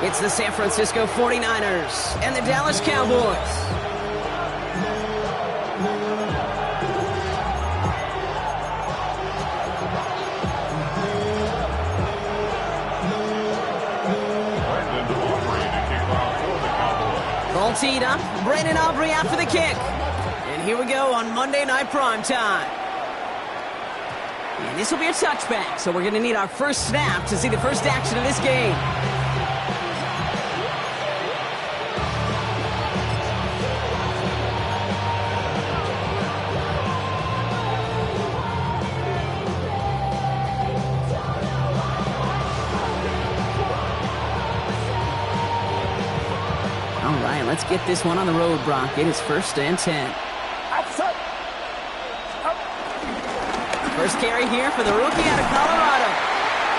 It's the San Francisco 49ers and the Dallas Cowboys. Ball teed up. Brandon Aubrey after the kick. And here we go on Monday Night Primetime. And this will be a touchback, so we're going to need our first snap to see the first action of this game. All right, let's get this one on the road, Brock. It is 1st and 10. First carry here for the rookie out of Colorado.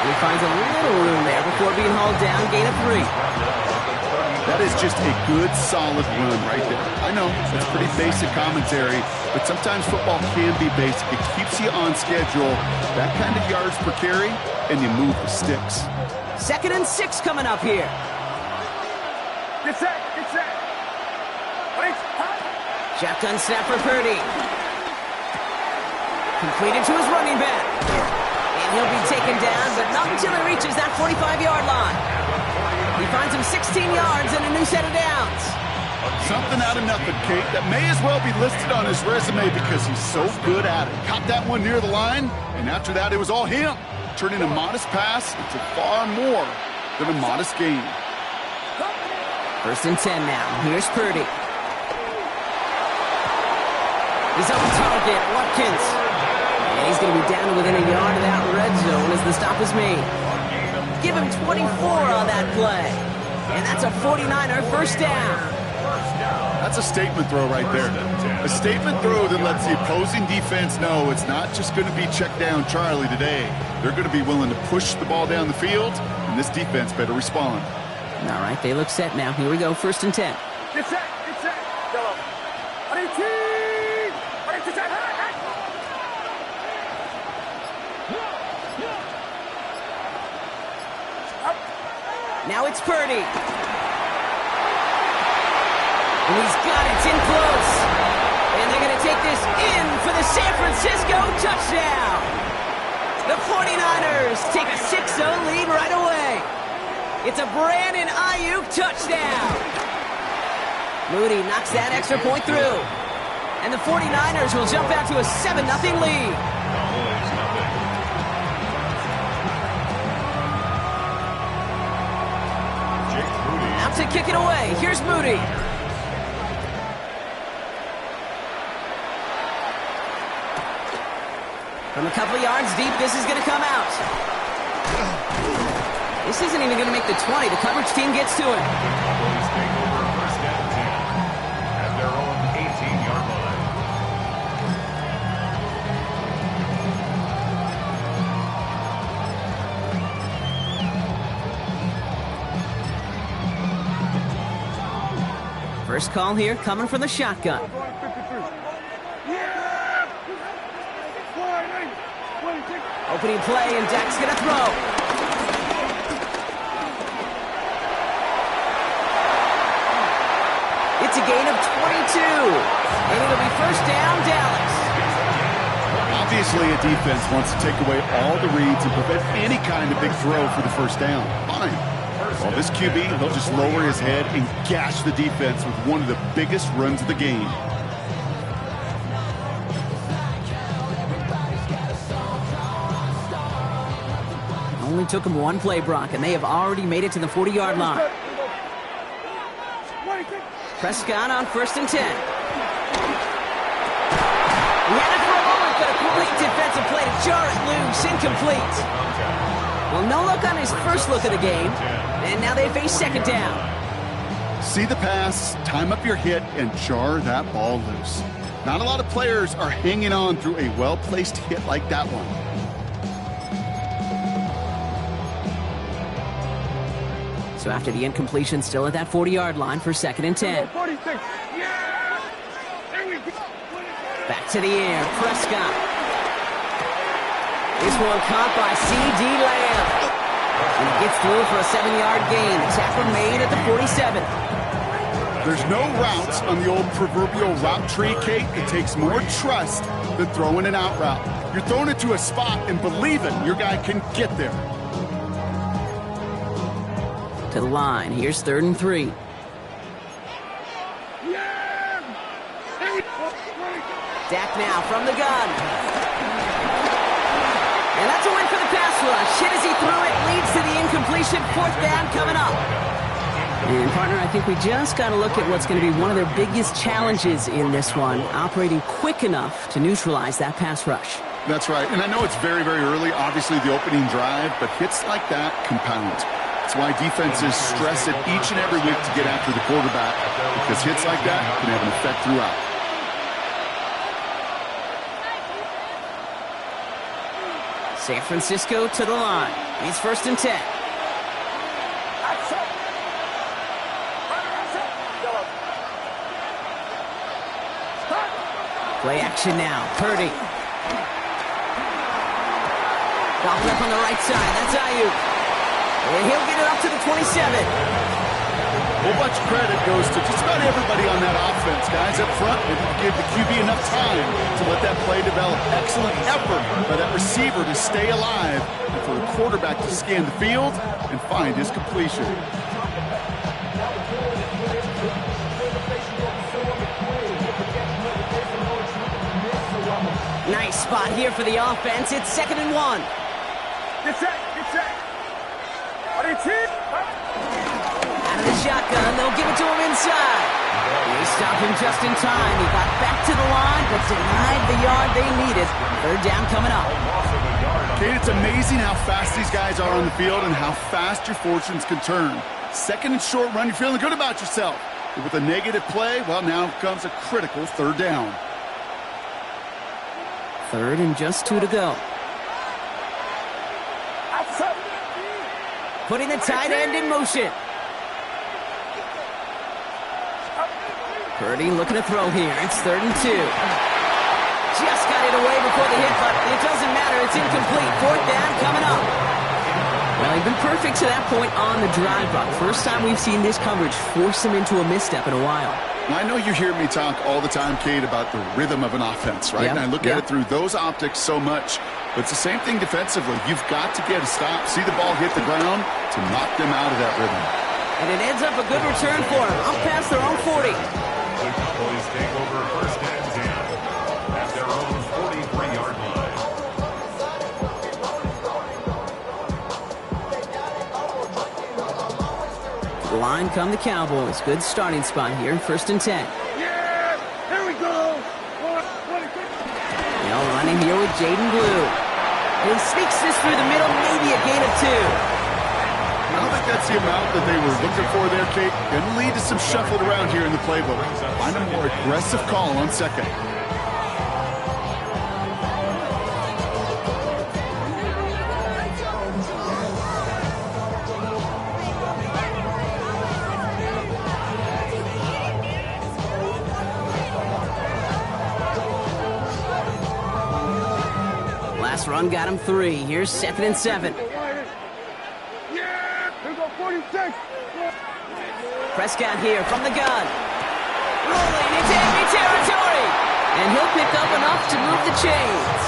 And he finds a little room there before being hauled down, gain of 3. That is just a good, solid run right there. I know, it's pretty basic commentary, but sometimes football can be basic. It keeps you on schedule, that kind of yards per carry, and you move the sticks. 2nd and 6 coming up here. Get set, get set. Shotgun snap for Purdy. Completed to his running back. And he'll be taken down, but not until he reaches that 45-yard line. He finds him 16 yards and a new set of downs. Something out of nothing, Kate. That may as well be listed on his resume because he's so good at it. Caught that one near the line, and after that, it was all him. Turning a modest pass into far more than a modest gain. 1st and 10 now. Here's Purdy. He's on target. Watkins. And he's going to be down to within a yard of that red zone as the stop is made. Give him 24 on that play. And that's a 49er first down. That's a statement throw right there. A statement throw that lets the opposing defense know it's not just going to be check down Charlie today. They're going to be willing to push the ball down the field, and this defense better respond. All right, they look set now. Here we go, 1st and 10. Get set, get set. Now it's Purdy. And he's got it. It's in close. And they're going to take this in for the San Francisco touchdown. The 49ers take a 6-0 lead right away. It's a Brandon Ayuk touchdown. Moody knocks that extra point through. And the 49ers will jump out to a 7-0 lead. Out to kick it away. Here's Moody. From a couple of yards deep, this is going to come out. This isn't even going to make the 20. The coverage team gets to it. Cowboys take over 1st and 10 at their own 18-yard line. First call here coming from the shotgun. Opening play, and Dak's going to throw. It's a gain of 22. And it'll be 1st down, Dallas. Obviously, a defense wants to take away all the reads and prevent any kind of big throw for the 1st down. Fine. Well, this QB, he'll just lower his head and gash the defense with one of the biggest runs of the game. Only took him one play, Brock, and they have already made it to the 40-yard line. Prescott on 1st and 10. He had it for a moment, but a complete defensive play to jar it loose, incomplete. Well, no look on his first look of the game, and now they face 2nd down. See the pass, time up your hit, and jar that ball loose. Not a lot of players are hanging on through a well-placed hit like that one. So after the incompletion, still at that 40-yard line for 2nd and 10. Back to the air, Prescott. This one caught by C.D. Lamb. And he gets through for a 7-yard gain. The tackle made at the 47. There's no routes on the old proverbial route tree, Kate. It takes more trust than throwing an out route. You're throwing it to a spot and believing your guy can get there. To the line. Here's 3rd and 3. Dak now from the gun. And that's a win for the pass rush. Hit as he threw it. Leads to the incompletion. 4th down coming up. And, partner, I think we just got to look at what's going to be one of their biggest challenges in this one, operating quick enough to neutralize that pass rush. That's right. And I know it's very, very early, obviously, the opening drive, but hits like that compound. That's why defenses stress it each and every week to get after the quarterback, because hits like that can have an effect throughout. San Francisco to the line. It's 1st and 10. Play action now. Purdy. Gobbled up on the right side. That's Ayuk. And he'll get it up to the 27. A whole bunch of credit goes to just about everybody on that offense, guys. Up front, they didn't give the QB enough time to let that play develop. Excellent effort by that receiver to stay alive and for the quarterback to scan the field and find his completion. Nice spot here for the offense. It's 2nd and 1. Get set. Are they team? Out of the shotgun, they'll give it to him inside. They stopped him just in time. He got back to the line, but denied the yard they needed. 3rd down coming up. Kate, it's amazing how fast these guys are on the field and how fast your fortunes can turn. 2nd and short run, you're feeling good about yourself. But with a negative play, well, now comes a critical 3rd down. 3rd and just 2 to go. Putting the tight end in motion. Purdy looking to throw here. It's 3rd and 2. Just got it away before the hit, but it doesn't matter. It's incomplete. 4th down coming up. Well, he's been perfect to that point on the drive, Buck. First time we've seen this coverage force him into a misstep in a while. Now, I know you hear me talk all the time, Kate, about the rhythm of an offense, right? And I look at it through those optics so much. But it's the same thing defensively. You've got to get a stop, see the ball hit the ground to knock them out of that rhythm. And it ends up a good return for them. Up past their own 40. Boys take over 1st and 10 at their own 43-yard line. The line come the Cowboys. Good starting spot here. 1st and 10. Yeah! Here we go! They'll running here with Jaden Blue. And he sneaks this through the middle, maybe a gain of 2. I don't think that's the amount that they were looking for there, Kate. Going to lead to some shuffling around here in the playbook. Find a more aggressive call on 2nd. Last run got him 3. Here's 2nd and 7. Yeah! Here we go, 46! Prescott here from the gun. Rolling into enemy territory. And he'll pick up enough to move the chains.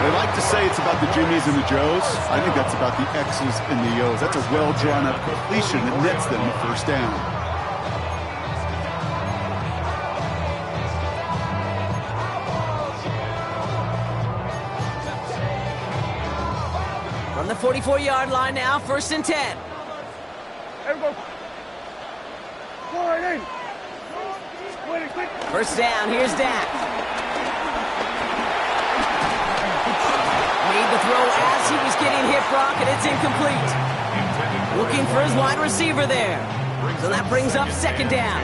They like to say it's about the Jimmies and the Joes. I think that's about the X's and the O's. That's a well-drawn-up completion that nets them a 1st down. From the 44-yard line now, 1st and 10. Here we go. 1 1st down, here's Dak. Made the throw as he was getting hit, Brock, and it's incomplete. Looking for his wide receiver there. So that brings up 2nd down.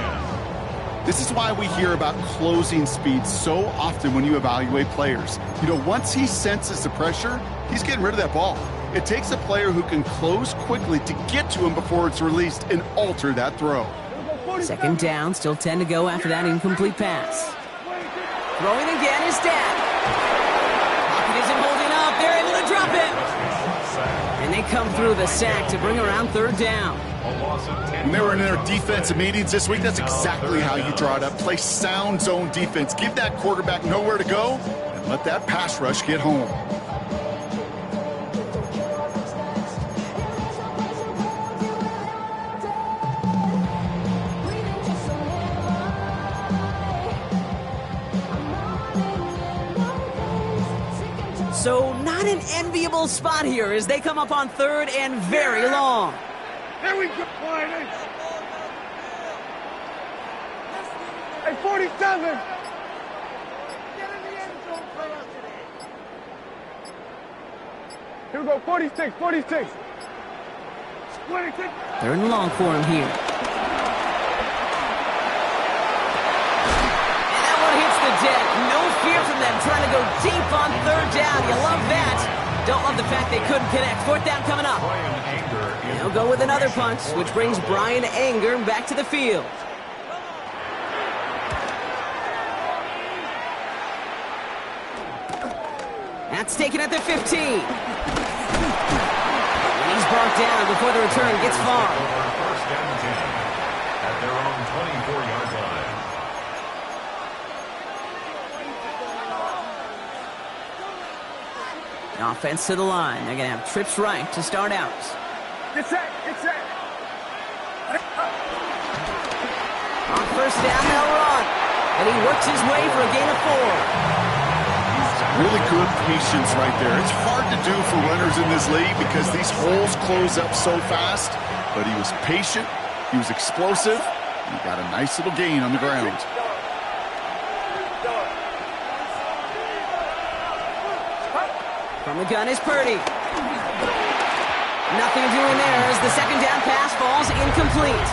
This is why we hear about closing speed so often when you evaluate players. You know, once he senses the pressure, he's getting rid of that ball. It takes a player who can close quickly to get to him before it's released and alter that throw. 2nd down, still 10 to go after that incomplete pass. Throwing again is Dak. Pocket isn't holding up. They're able to drop it. And they come through the sack to bring around third down. When they were in their defensive meetings this week, that's exactly how you draw it up. Play sound zone defense. Give that quarterback nowhere to go and let that pass rush get home. So not an enviable spot here as they come up on third and very long. There we go. Hey, 47. Get in the end zone for us today. Here we go, 46, 46. 26. Third and long for him here. And that one hits the deck. No fear from them trying to go deep on third down. You love that. Don't love the fact they couldn't connect. Fourth down coming up. They'll go with another punt, which brings Brian Anger back to the field. That's taken at the 15. And he's brought down before the return gets far. First down 10 at their own 24-yard line. The offense to the line. They're going to have trips right to start out. Get set, get set. On first down, they'll run. And he works his way for a gain of 4. Really good patience right there. It's hard to do for runners in this league because these holes close up so fast. But he was patient. He was explosive. He got a nice little gain on the ground. From the gun is Purdy. Nothing doing there as the second down pass falls incomplete.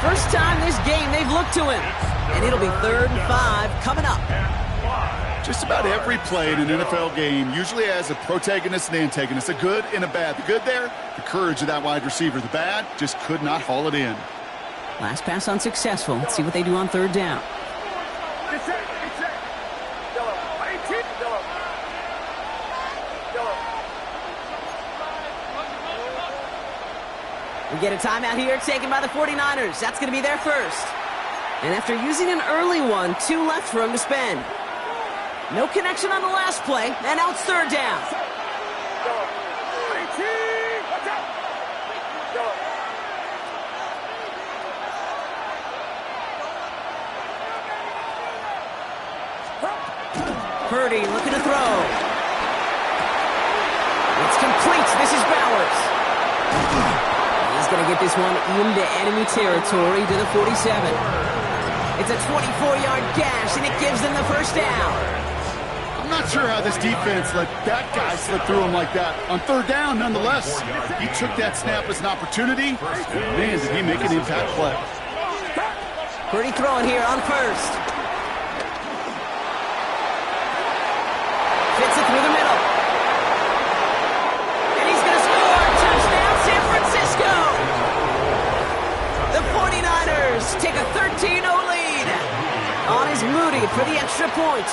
First time this game they've looked to him. And it'll be 3rd and 5 coming up. Just about every play in an NFL game usually has a protagonist and antagonist, a good and a bad. The good there, the courage of that wide receiver. The bad, just could not haul it in. Last pass unsuccessful. Let's see what they do on third down. Get set, get set. We get a timeout here taken by the 49ers. That's going to be their first. And after using an early one, 2 left for him to spend. No connection on the last play, and now it's third down. Purdy looking to throw. It's complete. This is Bowers. He's going to get this one into enemy territory to the 47. It's a 24-yard gash, and it gives them the first down. I'm not sure how this defense let that guy slip through him like that. On third down, nonetheless, he took that snap as an opportunity. Man, did he make an impact play. Purdy throwing here on first. Fits it through the middle. And he's going to score. Touchdown, San Francisco. The 49ers take a 13-0 lead on his Moody for the extra point.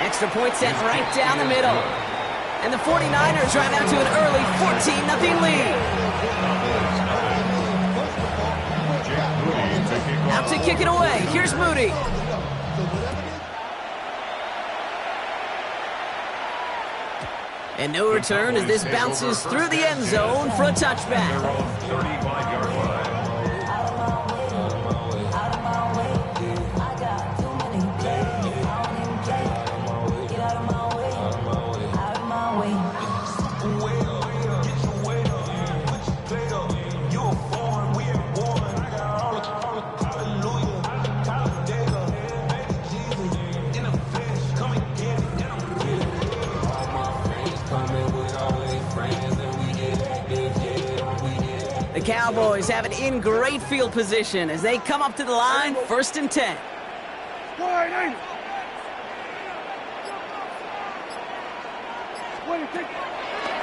Extra point set right down the middle. And the 49ers drive out to an early 14-0 lead. Out to kick it away. Here's Moody. And no return as this bounces through the end zone for a touchback. 35-yard line. The Cowboys have it in great field position as they come up to the line, 1st and 10.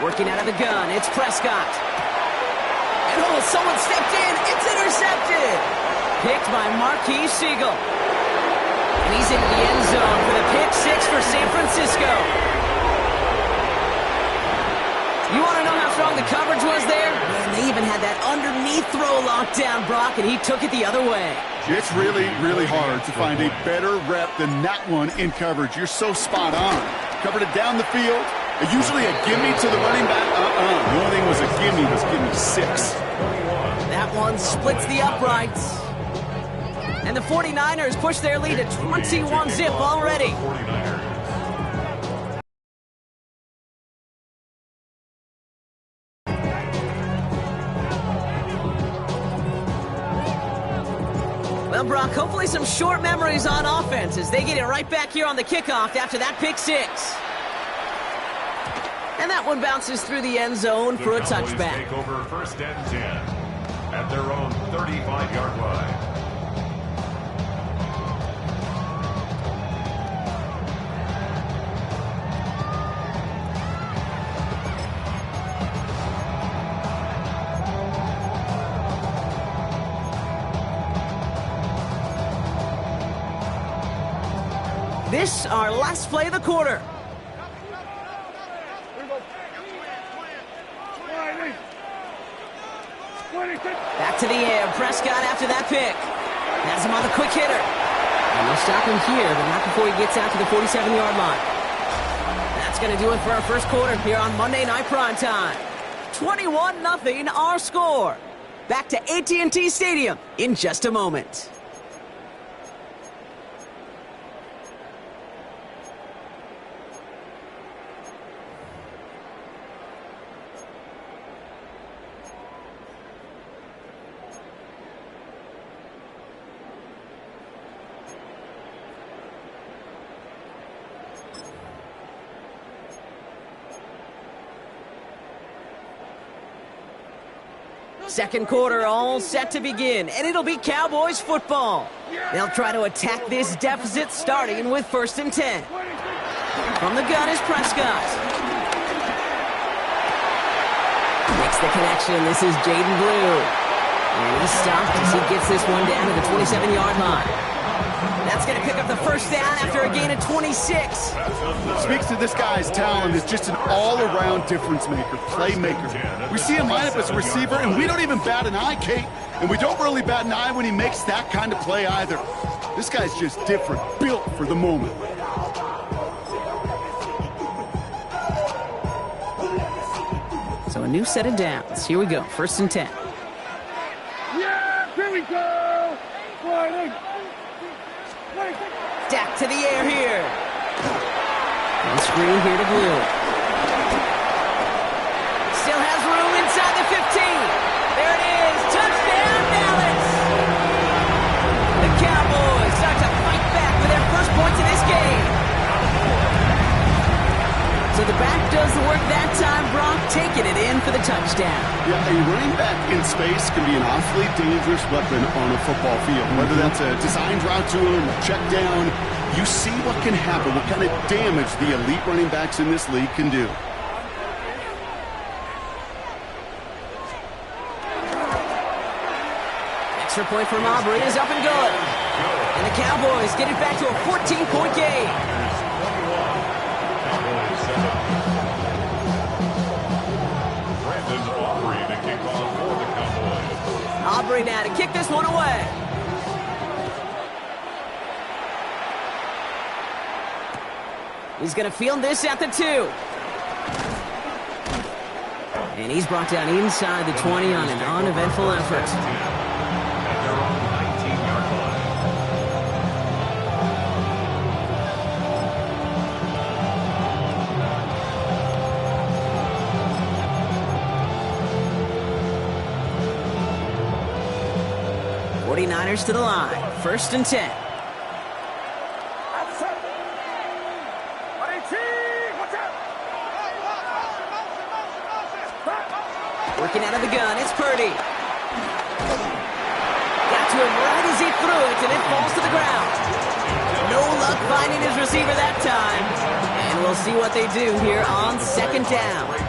Working out of the gun, it's Prescott. And oh, someone stepped in, it's intercepted. Picked by Marquise Siegel. And he's in the end zone for the pick six for San Francisco. You want to know how strong the coverage was there? Man, they even had that underneath throw locked down, Brock, and he took it the other way. It's really, really hard to find a better rep than that one in coverage. You're so spot on. Covered it down the field. Usually a gimme to the running back. The only thing was a gimme was gimme 6. That one splits the uprights. And the 49ers push their lead to 21-zip already. Well, Brock, hopefully some short memories on offense as they get it right back here on the kickoff after that pick six. And that one bounces through the end zone for a touchback. Take over first and 10 at their own 35-yard line. This, our last play of the quarter. Back to the air. Prescott after that pick. Has him on the quick hitter. And they'll stop him here, but not before he gets out to the 47-yard line. That's going to do it for our first quarter here on Monday Night Primetime. 21-0 our score. Back to AT&T Stadium in just a moment. Second quarter all set to begin, and it'll be Cowboys football. They'll try to attack this deficit starting with first and 10. From the gun is Prescott. Makes the connection. This is Jaden Blue. And he's stopped as he gets this one down to the 27-yard line. That's going to pick up the first down after a gain of 26. Speaks to this guy's talent as just an all-around difference maker, playmaker. We see him line up as a receiver, and we don't even bat an eye, Kate. And we don't really bat an eye when he makes that kind of play either. This guy's just different, built for the moment. So a new set of downs. Here we go, first and 10. Yeah, here we go. Dak to the air here. And screen here to Blue. Still has room inside the 15. There it is. Touchdown, Dallas. The Cowboys start to fight back for their first points of this game. So the back does the work that time. Brock taking it in for the touchdown. Yeah, a running back in space can be an awfully dangerous weapon on a football field. Whether that's a designed route to him, check down, you see what can happen, what kind of damage the elite running backs in this league can do. Extra point from Aubrey is up and good. And the Cowboys get it back to a 14-point game. Aubrey now to kick this one away. He's going to field this at the 2. And he's brought down inside the 20 on an uneventful effort. 49ers to the line. First and 10. Working out of the gun, it's Purdy. Got to him right as he threw it, and it falls to the ground. No luck finding his receiver that time. And we'll see what they do here on second down.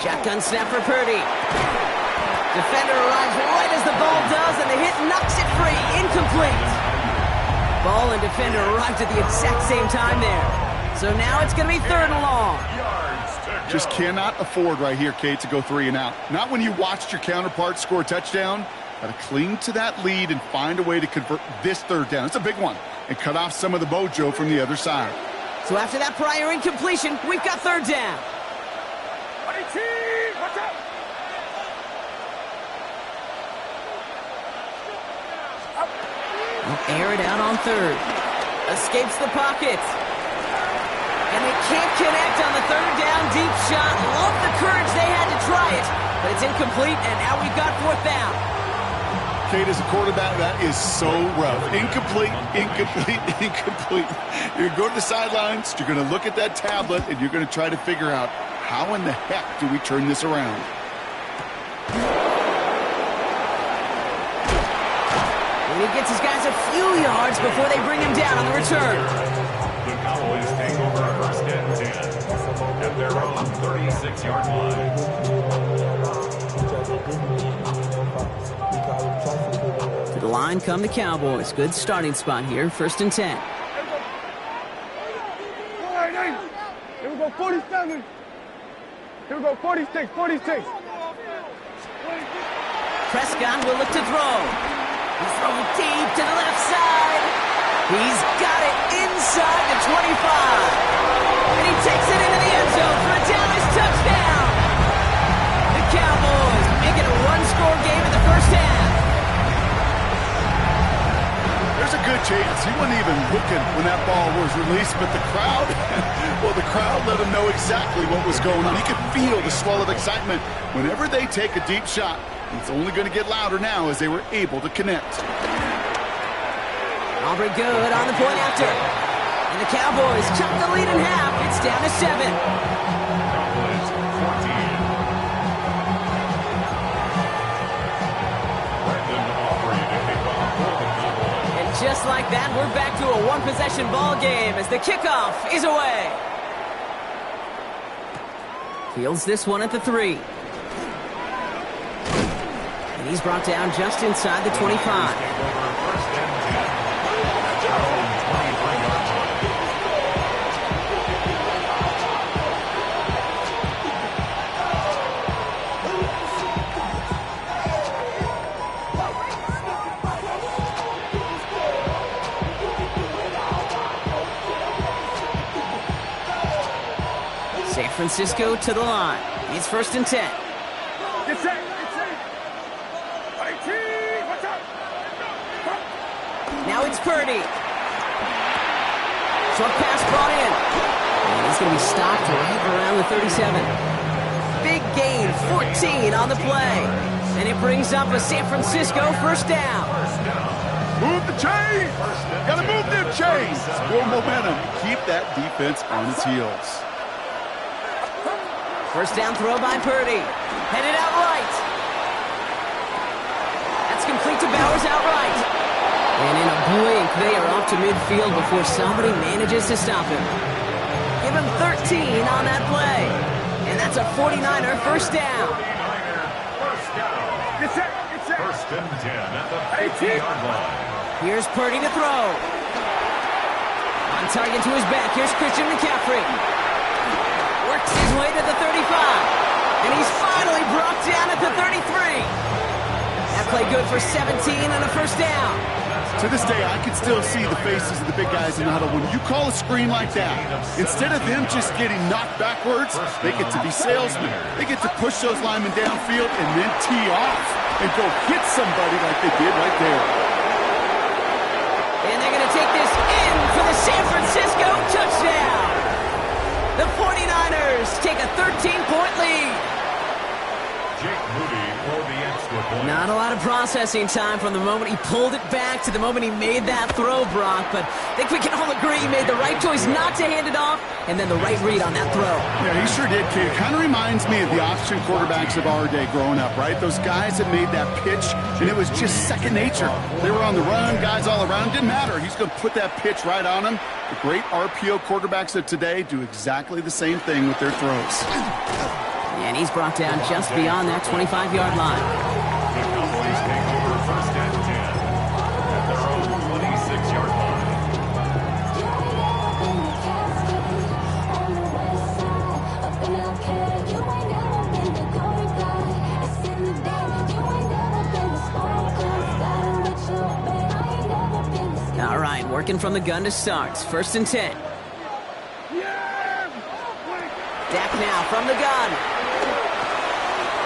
Shotgun snap for Purdy. Defender arrives right as the ball does, and the hit knocks it free. Incomplete. Ball and defender arrived at the exact same time there. So now it's going to be 3rd and long. Just cannot afford right here, Kate, to go 3 and out. Not when you watched your counterpart score a touchdown. Got to cling to that lead and find a way to convert this 3rd down. It's a big one. And cut off some of the mojo from the other side. So after that prior incompletion, we've got 3rd down. We'll air it out on 3rd. Escapes the pocket. And they can't connect on the 3rd down deep shot. Love the courage they had to try it. But it's incomplete, and now we've got 4th down. Kate, as a quarterback, that is so rough. Incomplete, incomplete, incomplete. You're going to go to the sidelines, you're going to look at that tablet, and you're going to try to figure out how in the heck do we turn this around. And he gets his guys a few yards before they bring him down on the return. The Cowboys take over 1st and 10 at their own 36-yard line. To the line come the Cowboys. Good starting spot here. 1st and 10. Here we go, 47. Here we go, 46, 46. Prescott will look to throw. He's throwing deep to the left side. He's got it inside the 25. And he takes it into the end zone for a Dallas touchdown. The Cowboys make it a 1-score game in the 1st half. There's a good chance he wasn't even looking when that ball was released, but the crowd, well, the crowd let him know exactly what was going on. He could feel the swell of excitement. Whenever they take a deep shot, it's only going to get louder now as they were able to connect. Aubrey good on the point after. And the Cowboys chop the lead in half. It's down to 7. Cowboys 14. Brandon Aubrey to kick off for the Cowboys. And just like that, we're back to a 1-possession ball game as the kickoff is away. Fields this one at the 3. And he's brought down just inside the 25. Take over 1st and 10 at their own 23-yard line. San Francisco to the line. It's 1st and 10. Get set, get set. 18, watch out. Now it's Purdy. Short pass brought in. And he's going to be stopped right around the 37. Big gain, 14 on the play. And it brings up a San Francisco 1st down. Move the chains. Got to move them chains. More momentum. Keep that defense on its heels. 1st down throw by Purdy. Headed out right. That's complete to Bowers outright. And in a blink, they are off to midfield before somebody manages to stop him. Give him 13 on that play. And that's a 49er 1st down. 49er 1st down. Get set, get set. 1st and 10 at the 50-yard line. Here's Purdy to throw. On target to his back. Here's Christian McCaffrey. Works his way to the 35. And he's finally brought down at the 33. That play good for 17 and a 1st down. To this day, I can still see the faces of the big guys in the huddle. When you call a screen like that, instead of them just getting knocked backwards, they get to be salesmen. They get to push those linemen downfield and then tee off and go hit somebody like they did right there. And they're going to take this in for the San Francisco touchdown. The 49ers take a 13-point lead. Jake Moody for the extra point. Not a lot of processing time from the moment he pulled it back to the moment he made that throw, Brock. But I think we can all agree he made the right choice not to hand it off, and then the right read on that throw. Yeah, he sure did, kid. It kind of reminds me of the option quarterbacks of our day growing up, right? Those guys that made that pitch, and it was just second nature. They were on the run, guys all around. Didn't matter. He's going to put that pitch right on him. The great RPO quarterbacks of today do exactly the same thing with their throws. And he's brought down just beyond that 25-yard line. The Cowboys take over first and 10 at their own 26-yard line. All right, working from the gun to start. First and 10. Dak now from the gun.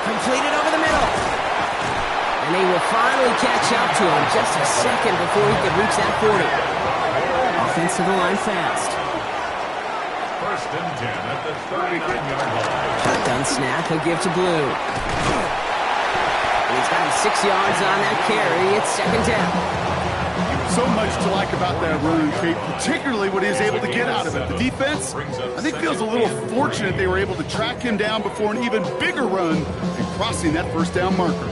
Completed over the middle. And they will finally catch up to him just a second before he could reach that 40. Offense to the line fast. First and 10 at the 39-yard line. Shotgun snap, he'll give to Blue. And he's got him 6 yards on that carry. It's second down. So much to like about that run, Kate, particularly what he was able to get out of it. The defense, I think, feels a little fortunate they were able to track him down before an even bigger run and crossing that first down marker.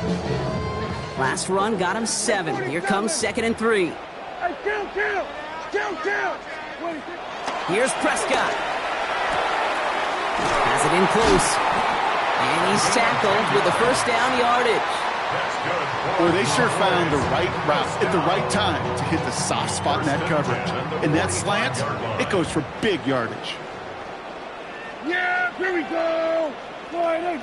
Last run got him 7. Here comes second and 3. Hey, count. Here's Prescott. Has it in close. And he's tackled with the first down yardage. Boy, they sure found the right route at the right time to hit the soft spot in that coverage. And that slant, it goes for big yardage. Yeah, here we go. Slide in.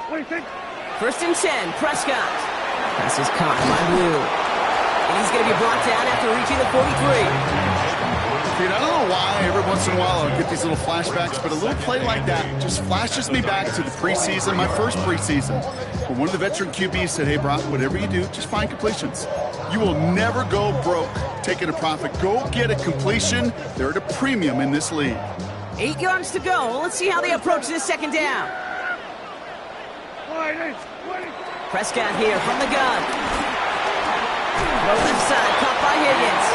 What do you think? First and 10, Prescott. Pass is caught by Blue. And he's going to be brought down after reaching the 43. I don't know why every once in a while I'll get these little flashbacks, but a little play like that just flashes me back to the preseason, my first preseason, where one of the veteran QBs said, hey, Brock, whatever you do, just find completions. You will never go broke taking a profit. Go get a completion. They're at a premium in this league. 8 yards to go. Let's see how they approach this second down. Prescott here from the gun. The left side, caught by Higgins.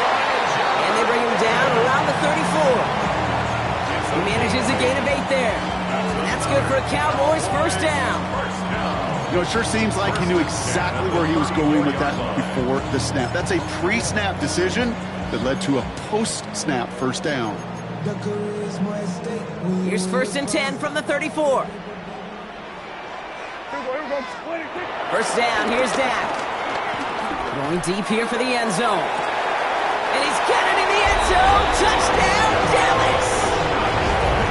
And they bring him down around the 34. He manages a gain of 8 there. And that's good for a Cowboys first down. You know, it sure seems like he knew exactly where he was going with that before the snap. That's a pre-snap decision that led to a post-snap first down. Here's first and 10 from the 34. First down, here's Dak. Going deep here for the end zone. And he's got it in the end zone. Touchdown, Dallas!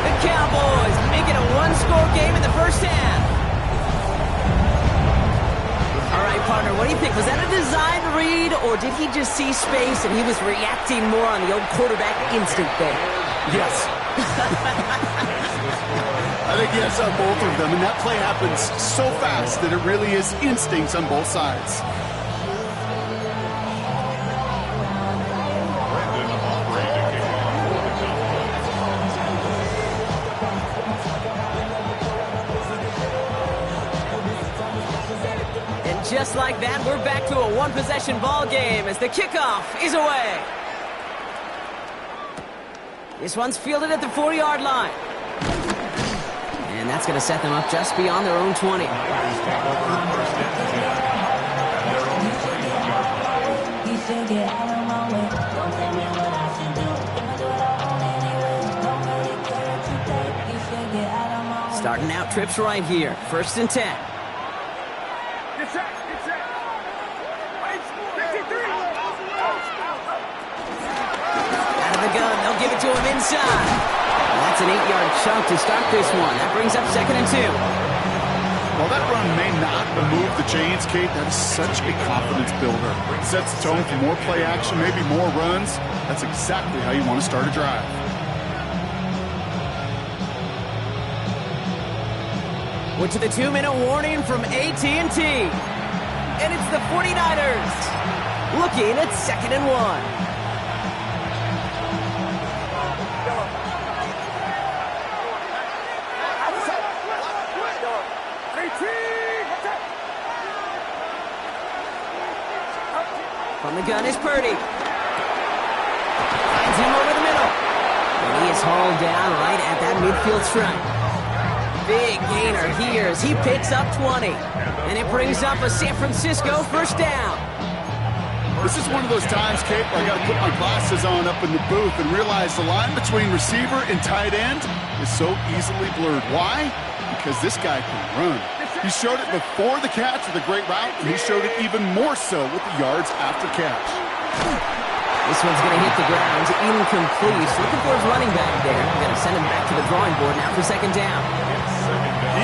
The Cowboys make it a one-score game in the first half. All right, partner, what do you think? Was that a design read, or did he just see space and he was reacting more on the old quarterback instinct there? Yes. I think yes on both of them, and that play happens so fast that it really is instincts on both sides. And just like that, we're back to a one-possession ball game as the kickoff is away. This one's fielded at the 40-yard line. And that's going to set them up just beyond their own 20. Starting out trips right here. First and 10. Out of the gun, they'll give it to him inside. That's an 8-yard chunk to start this one. That brings up second and 2. While that run may not move the chains, Kate, that is such a confidence builder. It sets the tone for more play action, maybe more runs. That's exactly how you want to start a drive. Went to the 2-minute warning from AT&T. And it's the 49ers looking at second and 1. From the gun is Purdy. Finds him over the middle. And he is hauled down right at that midfield stripe. Big gainer here as he picks up 20. And it brings up a San Francisco first down. This is one of those times, Kate, where I got to put my glasses on up in the booth and realize the line between receiver and tight end is so easily blurred. Why? Because this guy can run. He showed it before the catch with a great route, and he showed it even more so with the yards after catch. This one's going to hit the ground, incomplete. Looking for his running back there. Going to send him back to the drawing board now for second down.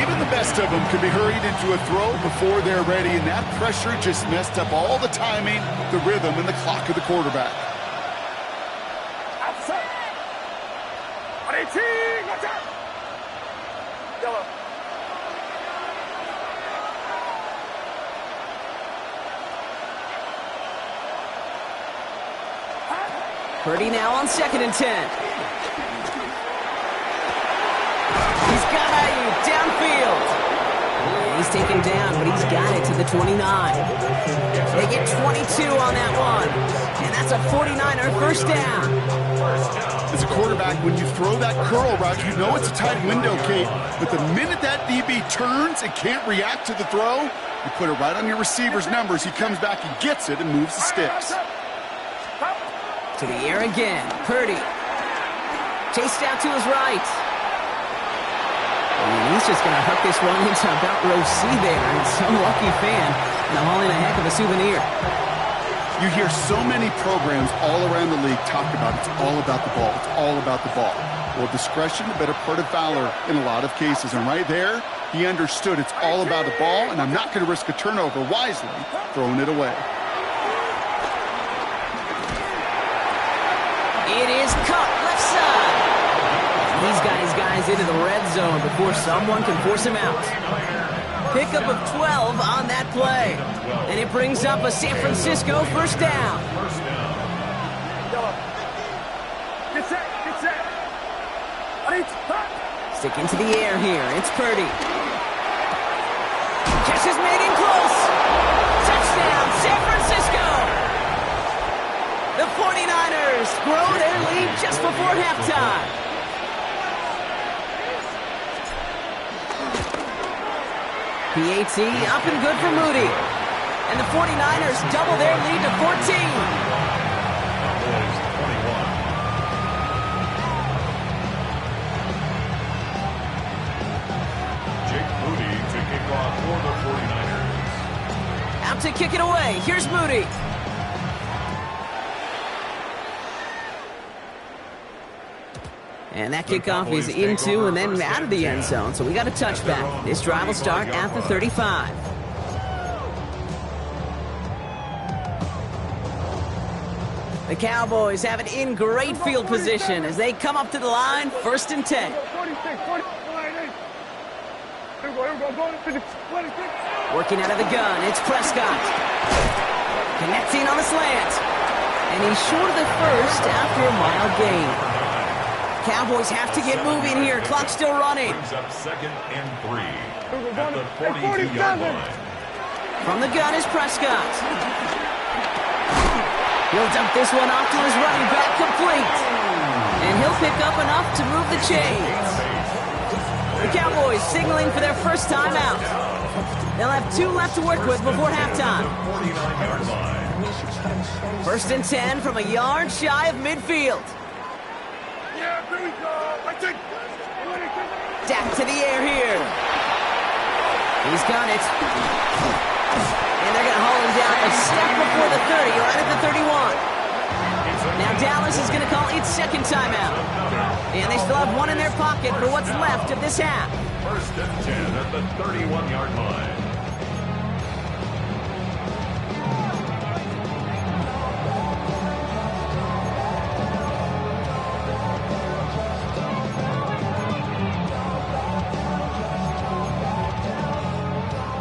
Even the best of them can be hurried into a throw before they're ready, and that pressure just messed up all the timing, the rhythm, and the clock of the quarterback. Outside. On 18, watch out. Yellow. Purdy now on 2nd and 10. He's got Ayuk downfield. He's taken down, but he's got it to the 29. They get 22 on that one. And that's a 49er first down. As a quarterback, when you throw that curl route, you know it's a tight window, Kate. But the minute that DB turns and can't react to the throw, you put it right on your receiver's numbers. He comes back and gets it and moves the sticks. To the air again. Purdy. Chased out to his right. And he's just going to hook this one into about row C there. And some lucky fan going to haul in a heck of a souvenir. You hear so many programs all around the league talk about it's all about the ball. It's all about the ball. Well, discretion, the better part of valor in a lot of cases. And right there, he understood it's all about the ball, and I'm not going to risk a turnover wisely, throwing it away. It is caught left side. He's got his guys into the red zone before someone can force him out. Pickup of 12 on that play. And it brings up a San Francisco first down. Get set, get set. Stick into the air here. It's Purdy. Catch is made in close. Touchdown, San Francisco. The 49ers grow their lead just before halftime. PAT up and good for Moody. And the 49ers double their lead to 14. Jake Moody to kick off for the 49ers. Out to kick it away. Here's Moody. And that kickoff is into and then out of the end zone. So we got a touchback. This drive will start at the 35. The Cowboys have it in great field position as they come up to the line, 1st and 10. Working out of the gun, it's Prescott. Connecting on the slant. And he's short of the first after a mild gain. Cowboys have to get moving here. Clock's still running. Brings up 2nd and 3 at the 42-yard line. From the gun is Prescott. He'll dump this one off to his running back, complete. And he'll pick up enough to move the chains. The Cowboys signaling for their first time out. They'll have 2 left to work with before halftime. 49-yard line. 1st and 10 from a yard shy of midfield. Yeah, here we go. Dak to the air here. He's got it. And they're going to haul him down a step before the 30, right at the 31. Now Dallas is going to call its second timeout. And they still have 1 in their pocket for what's left of this half. 1st and 10 at the 31-yard line.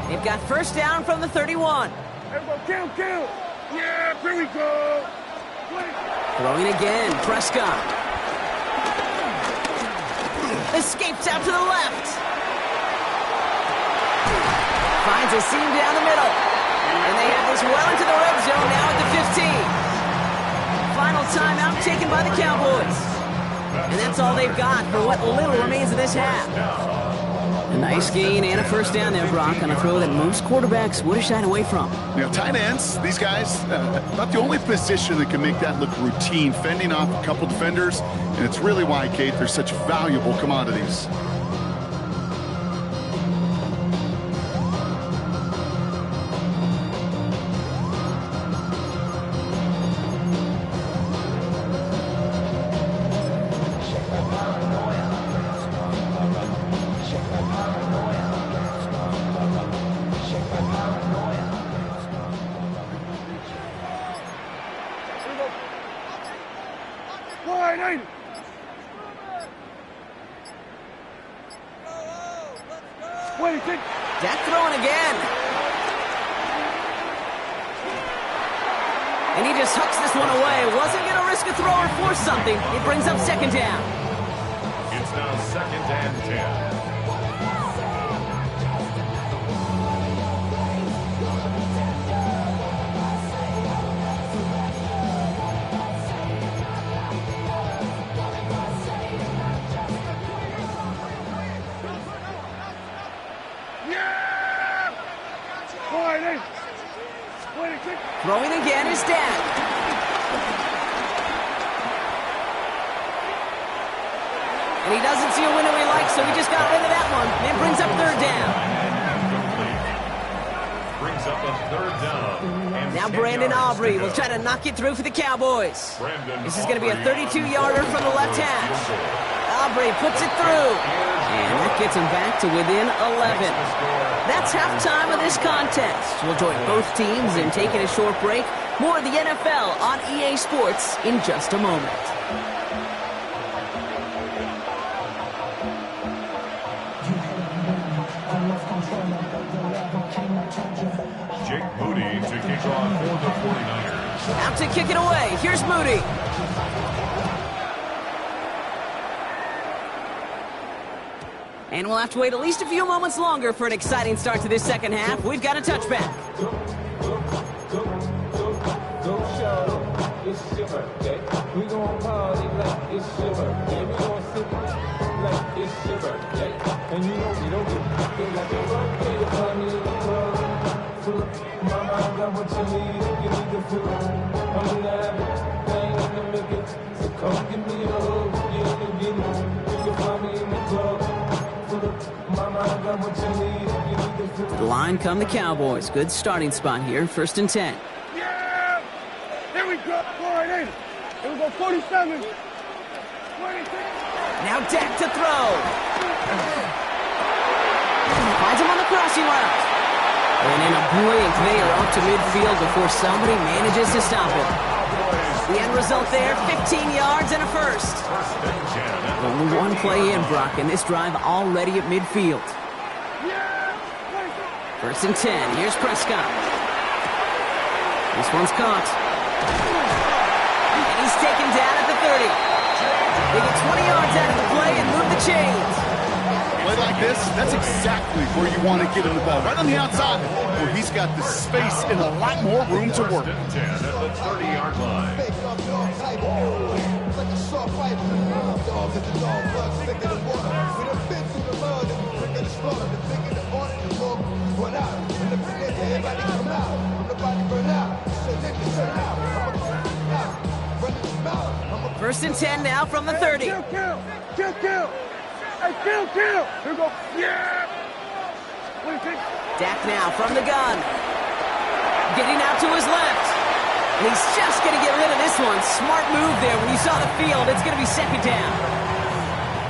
They've got first down from the 31. Everybody count. Yeah, here we go. Throwing again, Prescott. Escapes out to the left. Finds a seam down the middle. And they have this well into the red zone now at the 15. Final timeout taken by the Cowboys. And that's all they've got for what little remains of this half. A nice gain and a first down there, Brock, on a throw that most quarterbacks would have shied away from. Tight ends, these guys, not the only position that can make that look routine, fending off a couple defenders, and it's really why, Kate, they're such valuable commodities. Dak throwing again. And he just hucks this one away. Wasn't going to risk a throw or force something. It brings up second down. It's now 2nd and 10. Throwing again is Dak. And he doesn't see a window he likes, so he just got rid of that one. And brings up third down. Brings up a 3rd down. And now Brandon Aubrey will try to knock it through for the Cowboys. This is going to be a 32-yarder from the left hash. Aubrey puts it through. And that gets him back to within 11. That's halftime of this contest. We'll join both teams in taking a short break. More of the NFL on EA Sports in just a moment. Jake Moody to kick off for the 49ers. Out to kick it away. Here's Moody. And we'll have to wait at least a few moments longer for an exciting start to this second half. We've got a touchback. It's your birthday. We gon' party like it's your birthday. We gon' sip like it's your birthday. And you know we don't get like your birthday. You find me in the club. Mama, I got what you need. You need the food. I'm in the habit. I ain't gonna make it. So come give me a hug. You ain't get it. You can find me in the club. The line come the Cowboys. Good starting spot here. 1st and 10. Yeah! Here we go. Here we go. 47. 26. Now Dak to throw. Finds him on the crossing route. And in a blink, they are up to midfield before somebody manages to stop him. The end result there, 15 yards and a first. Only one play in, Brock, and this drive already at midfield. 1st and 10. Here's Prescott. This one's caught. And he's taken down at the 30. They get 20 yards out of the play and move the chains. Play like this, that's exactly where you want to get him the ball. Right on the outside, where he's got the space and a lot more room to work. 10 at the 30-yard line. First and 10 now from the 30. Kill. Hey, kill. Here we go. Yeah! 26. Dak now from the gun. Getting out to his left. And he's just going to get rid of this one. Smart move there when you saw the field. It's going to be second down.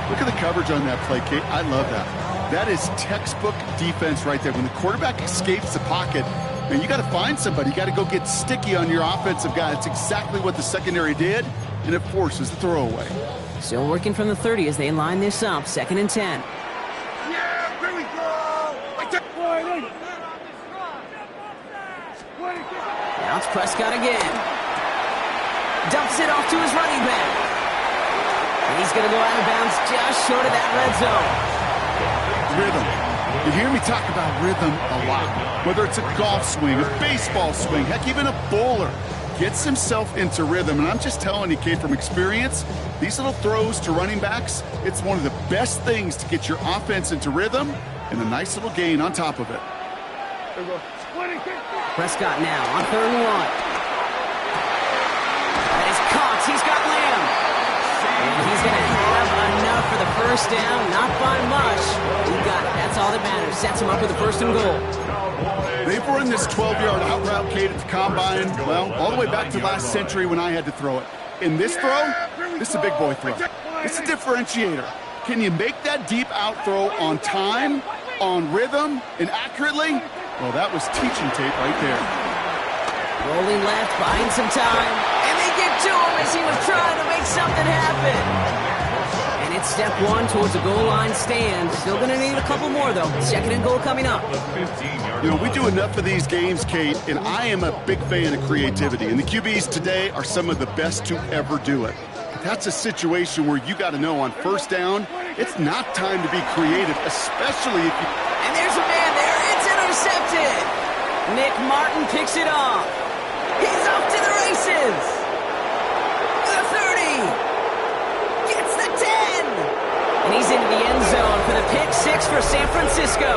Look at the coverage on that play, Kate. I love that. That is textbook defense right there. When the quarterback escapes the pocket, man, you got to find somebody. You got to go get sticky on your offensive guy. It's exactly what the secondary did, and it forces the throwaway. Still working from the 30 as they line this up. 2nd and 10. Yeah, here we go. Now it's Prescott again. Dumps it off to his running back. And he's going to go out of bounds just short of that red zone. Rhythm. You hear me talk about rhythm a lot. Whether it's a golf swing, a baseball swing, heck, even a bowler. gets himself into rhythm. And I'm just telling you, Kate, from experience, these little throws to running backs, it's one of the best things to get your offense into rhythm and a nice little gain on top of it. Prescott now on 3rd and 1. That is caught. He's got Lamb. And he's going to have enough for the first down. Not by much. He got it. That's all that matters. Sets him up with a 1st and goal. They've run this 12-yard out route, Kate, at the combine, well, all the way back to last century when I had to throw it. In this throw, this is a big boy throw. It's a differentiator. Can you make that deep out throw on time, on rhythm, and accurately? Well, that was teaching tape right there. Rolling left, buying some time. And they get to him as he was trying to make something happen. And it's step 1 towards a goal line stand. Still going to need a couple more, though. 2nd and goal coming up. You know, we do enough of these games, Kate, and I am a big fan of creativity. And the QBs today are some of the best to ever do it. But that's a situation where you got to know on 1st down, it's not time to be creative, especially if you... And there's a man there. It's intercepted. Nick Martin picks it off. He's off to the races. The 30. Gets the 10. And he's into the end zone for the pick 6 for San Francisco.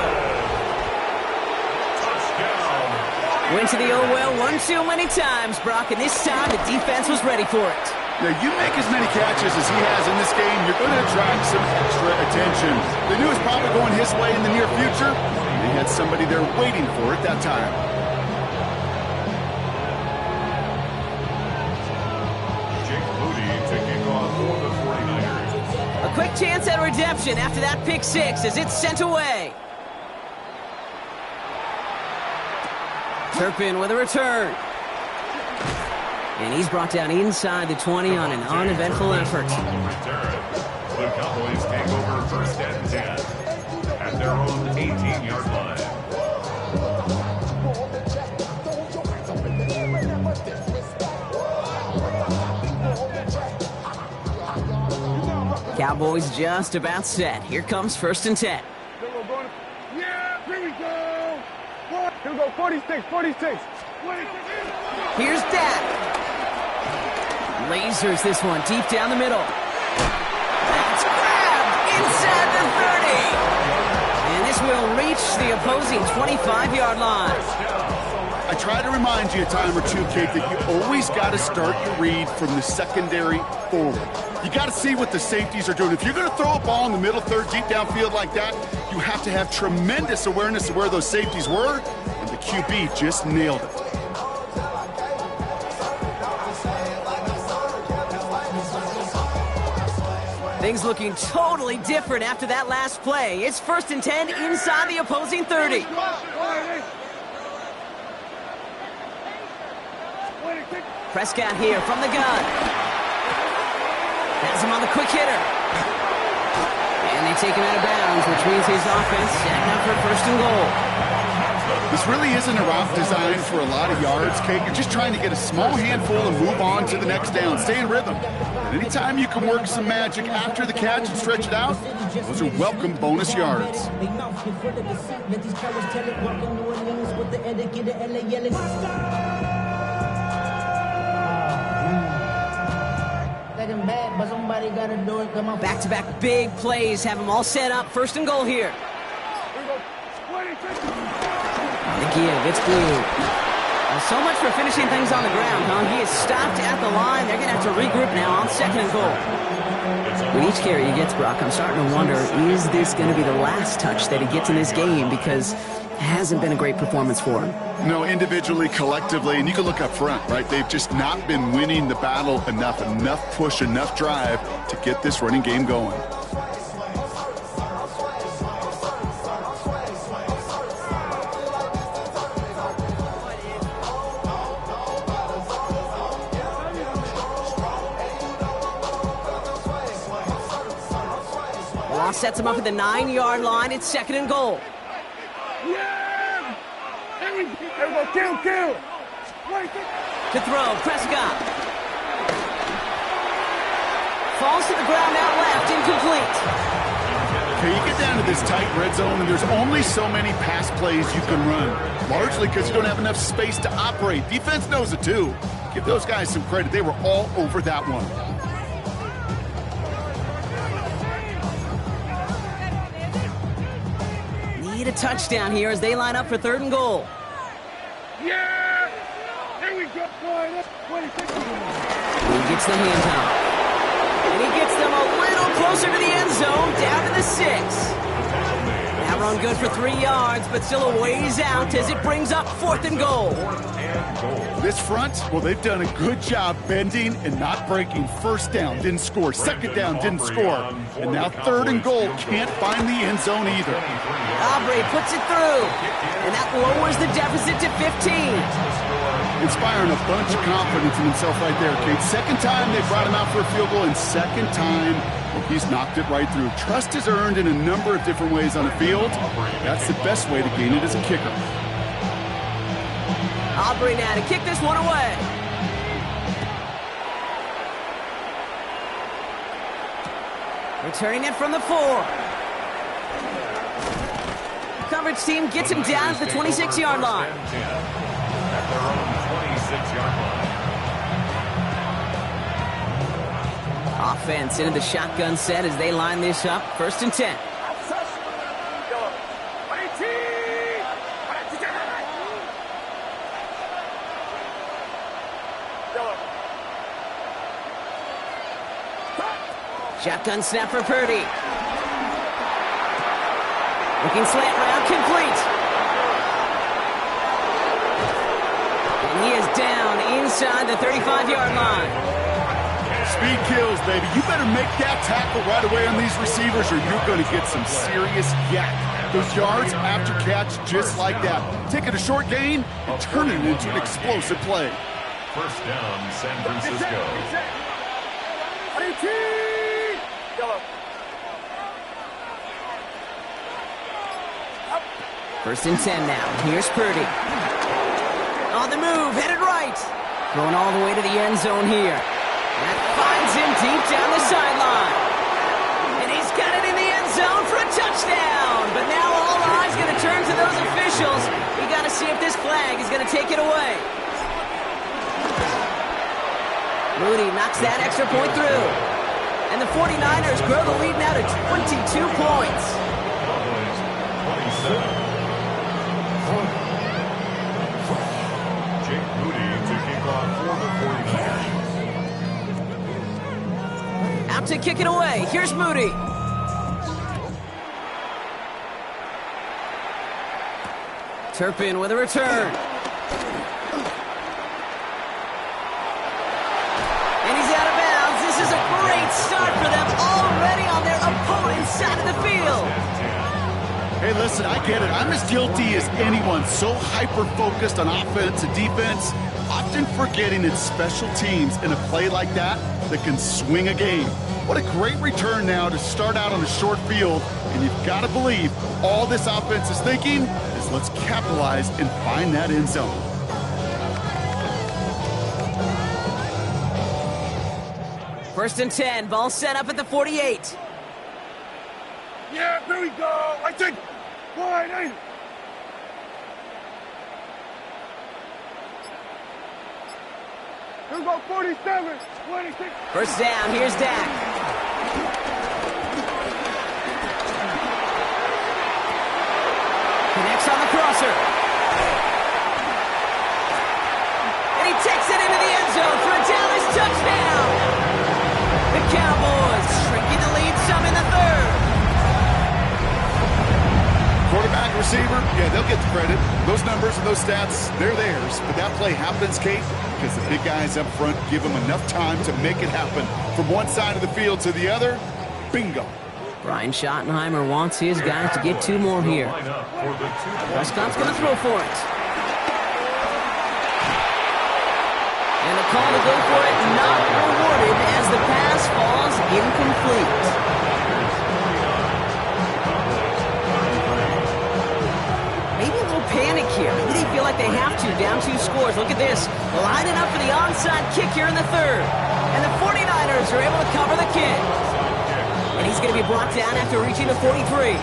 Went to the oh-well one too many times, Brock, and this time the defense was ready for it. Now, you make as many catches as he has in this game, you're going to attract some extra attention. They knew it was probably going his way in the near future. They had somebody there waiting for it that time. Jake Moody taking off for the 49ers. A quick chance at redemption after that pick 6 as it's sent away. Turpin with a return. And he's brought down inside the 20 on an uneventful effort. The Cowboys take over 1st and 10 at their own 18-yard line. Cowboys just about set. Here comes 1st and 10. Yeah, here we go. Here we go, 46, 46. Here's Dak. Lasers this one deep down the middle. That's grabbed inside the 30. And this will reach the opposing 25-yard line. I try to remind you a time or two, Kate, that you always got to start your read from the secondary forward. You got to see what the safeties are doing. If you're going to throw a ball in the middle third, deep downfield like that, you have to have tremendous awareness of where those safeties were, and the QB just nailed it. Things looking totally different after that last play. It's 1st and 10 inside the opposing 30. Prescott here from the gun. Has him on the quick hitter. And they take him out of bounds, which means his offense setting up for 1st and goal. This really isn't a route designed for a lot of yards, Kate. You're just trying to get a small handful and move on to the next down. Stay in rhythm. And anytime you can work some magic after the catch and stretch it out, those are welcome bonus yards. Back-to-back big plays have them all set up. 1st and goal here. The give, it's blue. Well, so much for finishing things on the ground, huh? He is stopped at the line. They're going to have to regroup now on 2nd and goal. With each carry he gets, Brock, I'm starting to wonder, is this going to be the last touch that he gets in this game? Because it hasn't been a great performance for him. No, individually, collectively, and you can look up front, right? They've just not been winning the battle enough push, enough drive to get this running game going. Sets him up at the 9-yard line. It's 2nd and goal. Yeah! Here we go, kill! To throw, Prescott. Falls to the ground out left, incomplete. Okay, you get down to this tight red zone, and there's only so many pass plays you can run, largely because you don't have enough space to operate. Defense knows it, too. Give those guys some credit. They were all over that one. Need a touchdown here as they line up for 3rd and goal. Yeah! There we go, boy. 26. He gets the handoff. And he gets them a little closer to the end zone, down to the 6. That run good for 3 yards, but still a ways out as it brings up 4th and goal. This front, well, they've done a good job bending and not breaking. 1st down, didn't score. 2nd down, didn't score. And now 3rd and goal, can't find the end zone either. Aubrey puts it through, and that lowers the deficit to 15. Inspiring a bunch of confidence in himself right there, Kate. 2nd time they brought him out for a field goal, and 2nd time he's knocked it right through. Trust is earned in a number of different ways on the field. That's the best way to gain it as a kicker. Aubrey now to kick this one away. Returning it from the 4. Coverage team gets him down at the 26-yard line. At their own 26-yard line. Offense into the shotgun set as they line this up. 1st and 10. Shotgun snap for Purdy. Looking slant route, complete. And he is down inside the 35-yard line. Speed kills, baby. You better make that tackle right away on these receivers or you're going to get some serious yak. Those yards after catch just like that. Taking a short gain and turning it into an explosive play. 1st down, San Francisco. 1st and 10 now. Here's Purdy. On the move, headed right. Going all the way to the end zone here. That finds him deep down the sideline. And he's got it in the end zone for a touchdown. But now all eyes going to turn to those officials. We got to see if this flag is going to take it away. Moody knocks that extra point through. And the 49ers grow the lead now to 22 points. Jake Moody to kick off for the 49ers. Out to kick it away. Here's Moody. Turpin with a return. And he's out of bounds. This is a great start for them, already on their opponent's side of the field. Hey, listen, I get it. I'm as guilty as anyone. So hyper-focused on offense and defense, often forgetting it's special teams in a play like that can swing a game. What a great return now to start out on a short field, and you've got to believe all this offense is thinking is let's capitalize and find that end zone. First and 10, ball set up at the 48. Yeah, there we go. I think. Wide eight. Here we go, 47, 26. First down, here's Dak. Connects on the crosser. And he takes it into the end zone for a Dallas touchdown. The Cowboys shrinking the lead some in the 3rd. Quarterback, receiver, yeah, they'll get the credit. Those numbers and those stats, they're theirs. But that play happens, Kate, because the big guys up front give them enough time to make it happen. From one side of the field to the other, bingo. Brian Schottenheimer wants his guys to get 2 more here. Prescott's going to throw for it. And the call to go for it not rewarded as the pass falls incomplete. Panic here. Maybe they feel like they have to, down 2 scores. Look at this. Lining up for the onside kick here in the 3rd. And the 49ers are able to cover the kick. And he's going to be brought down after reaching the 43.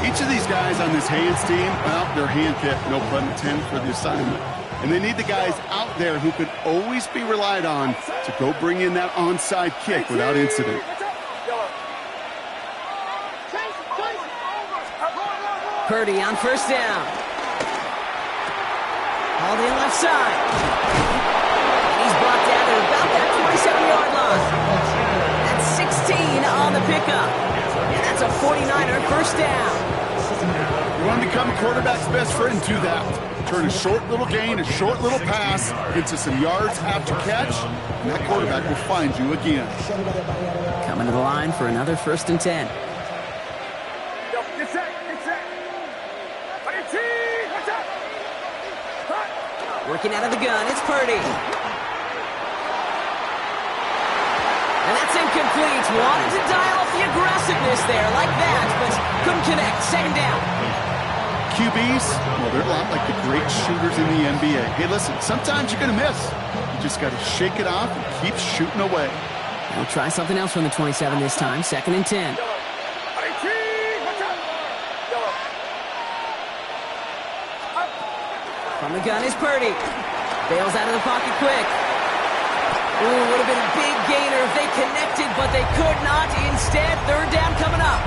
Each of these guys on this hands team, well, they're handpicked, no pun intended, for the assignment. And they need the guys out there who can always be relied on to go bring in that onside kick without incident. Purdy on first down. Hauled in left side. And he's brought down at about that 27-yard line. That's 16 on the pickup. And that's a 49er first down. You want to become a quarterback's best friend, do that. Turn a short little gain, a short little pass into some yards after catch, and that quarterback will find you again. Coming to the line for another 1st and 10. Working out of the gun, it's Purdy. And that's incomplete. Wanted to dial up the aggressiveness there like that, but couldn't connect. 2nd down. QBs, well, they're a lot like the great shooters in the NBA. Hey, listen, sometimes you're going to miss. You just got to shake it off and keep shooting away. We'll try something else from the 27 this time. 2nd and 10. From the gun is Purdy. Bails out of the pocket quick. Ooh, would have been a big gainer if they connected, but they could not. Instead, 3rd down coming up.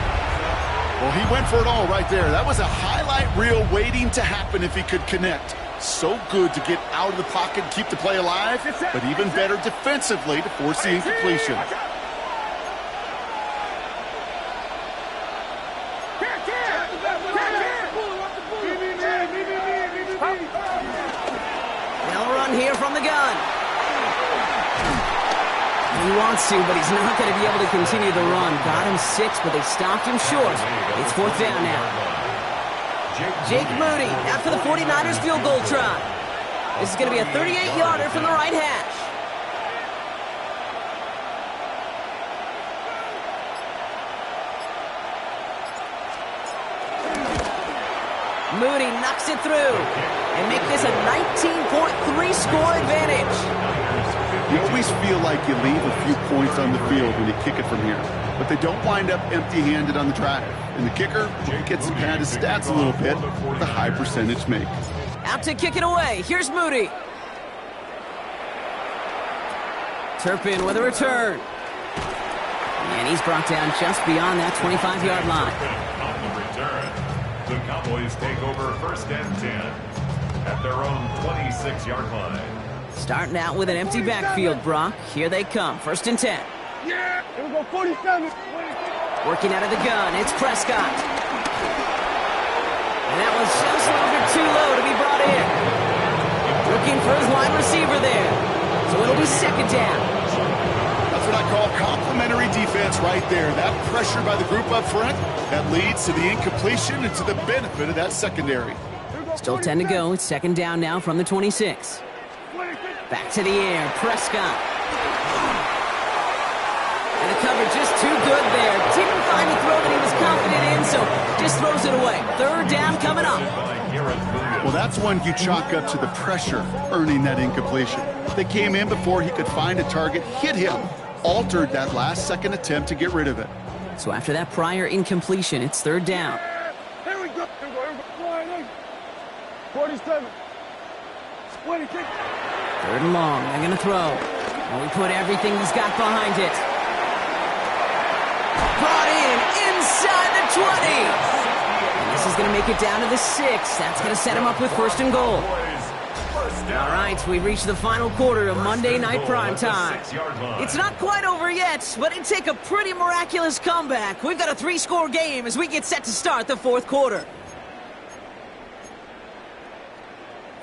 Well, he went for it all right there. That was a highlight reel waiting to happen if he could connect. So good to get out of the pocket and keep the play alive, but even better defensively to force the incompletion. They'll run here from the gun. He wants to, but he's not going to be able to continue the run. Got him 6, but they stopped him short. It's 4th down now. Jake Moody out for the 49ers field goal try. This is going to be a 38-yarder from the right hash. Moody knocks it through and make this a 19.3 score advantage. You always feel like you leave a few points on the field when you kick it from here, but they don't wind up empty-handed on the drive. And the kicker gets to pad his stats a little bit with a high percentage make. Out to kick it away. Here's Moody. Turpin with a return. And he's brought down just beyond that 25-yard line. On the return, the Cowboys take over 1st and 10 at their own 26-yard line. Starting out with an empty backfield, Brock. Here they come. 1st and 10. Yeah, here we go, 47. Working out of the gun, it's Prescott. And that was just a little bit too low to be brought in. Looking for his wide receiver there. So it'll be 2nd down. That's what I call complimentary defense right there. That pressure by the group up front, that leads to the incompletion and to the benefit of that secondary. Still 10 to go. It's 2nd down now from the 26. Back to the air, Prescott. And the coverage just too good there. Didn't find the throw that he was confident in, so just throws it away. 3rd down coming up. Well, that's one you chalk up to the pressure earning that incompletion. They came in before he could find a target, hit him, altered that last-second attempt to get rid of it. So after that prior incompletion, it's 3rd down. Here we go. Here we go. 47. 26. 3rd and long. They're going to throw. And we put everything he's got behind it. Brought in inside the 20. And this is going to make it down to the 6. That's going to set him up with 1st and goal. All right, we reached the final quarter of Monday Night Primetime. It's not quite over yet, but it'd take a pretty miraculous comeback. We've got a 3-score game as we get set to start the 4th quarter.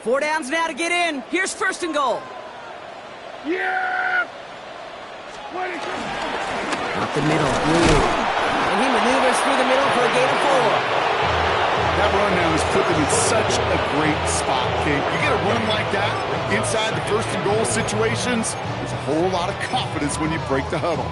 4 downs now to get in. Here's 1st and goal. Yeah! Up the middle. And he maneuvers through the middle for a gain of 4. That run now has put them in such a great spot, Kate. You get a run like that inside the 1st and goal situations, there's a whole lot of confidence when you break the huddle.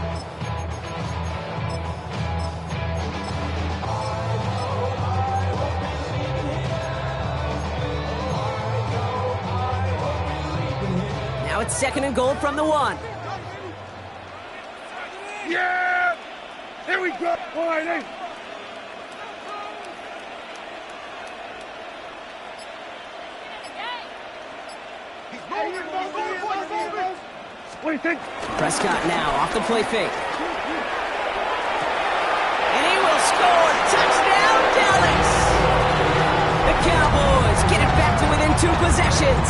Now it's 2nd and goal from the 1. Yeah! Here we go. All right, hey. What do you think? Prescott now off the play fake. And he will score. Touchdown, Dallas! The Cowboys get it back to within 2 possessions.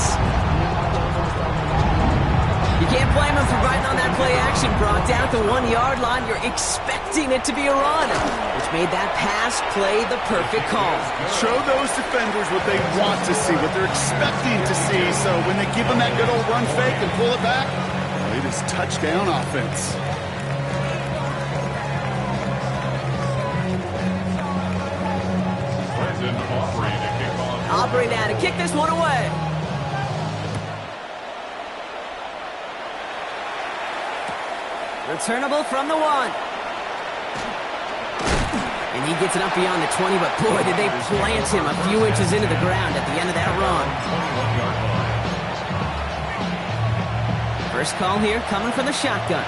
You can't blame him for riding on that play action, Brock. Down at the 1-yard line, you're expecting it to be a run, which made that pass play the perfect call. Show those defenders what they want to see, what they're expecting to see. So when they give them that good old run fake and pull it back, it is touchdown offense. Aubrey now to kick this one away. Returnable from the 1. And he gets it up beyond the 20, but boy, did they plant him a few inches into the ground at the end of that run. First call here coming from the shotgun.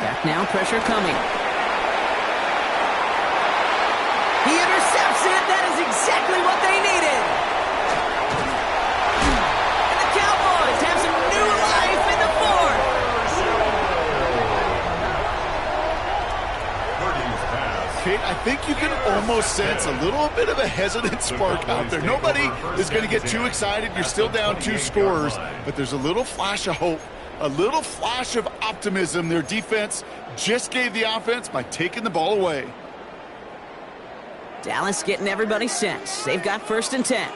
Back now, pressure coming. He intercepts it. That is exactly what they needed. And the Cowboys have some new life in the fourth. Kate, I think you can almost sense a little bit of a hesitant spark out there. Nobody is going to get too excited. You're still down 2 scores, but there's a little flash of hope. A little flash of optimism. Their defense just gave the offense by taking the ball away. Dallas getting everybody set. They've got 1st and 10.